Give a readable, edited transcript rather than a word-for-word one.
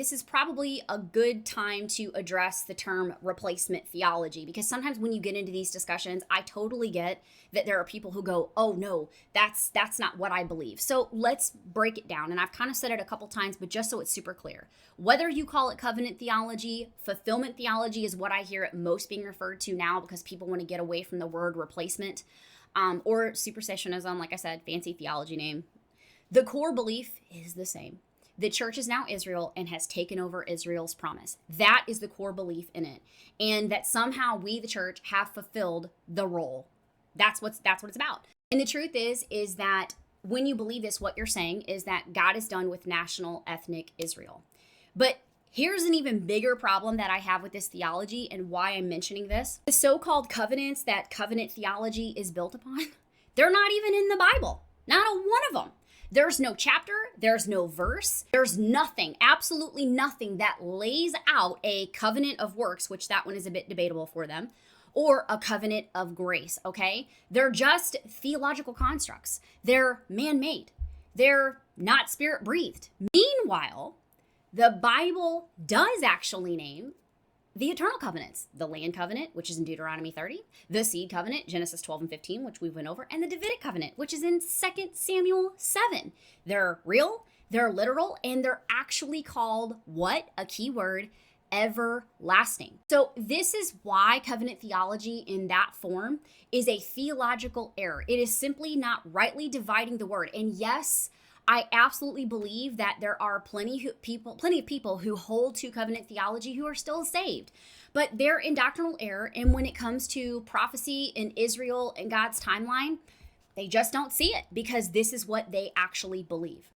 This is probably a good time to address the term replacement theology, because sometimes when you get into these discussions, I totally get that there are people who go, "Oh no, that's not what I believe." So let's break it down. And I've kind of said it a couple times, but just so it's super clear. Whether you call it covenant theology, fulfillment theology is what I hear it most being referred to now, because people want to get away from the word replacement, or supersessionism, like I said, fancy theology name. The core belief is the same. The church is now Israel and has taken over Israel's promise. That is the core belief in it. And that somehow we, the church, have fulfilled the role. That's what it's about. And the truth is that when you believe this, what you're saying is that God is done with national ethnic Israel. But here's an even bigger problem that I have with this theology and why I'm mentioning this. The so-called covenants that covenant theology is built upon, they're not even in the Bible. Not a one of them. There's no chapter, there's no verse, there's nothing, absolutely nothing that lays out a covenant of works, which that one is a bit debatable for them, or a covenant of grace, okay? They're just theological constructs. They're man-made. They're not spirit-breathed. Meanwhile, the Bible does actually name the eternal covenants, the land covenant, which is in Deuteronomy 30, the seed covenant, Genesis 12 and 15, which we went over, and the Davidic covenant, which is in 2 Samuel 7. They're real, they're literal, and they're actually called what? A key word, everlasting. So this is why covenant theology in that form is a theological error. It is simply not rightly dividing the word. And yes, I absolutely believe that there are plenty of people who hold to covenant theology who are still saved, but they're in doctrinal error. And when it comes to prophecy in Israel and God's timeline, they just don't see it because this is what they actually believe.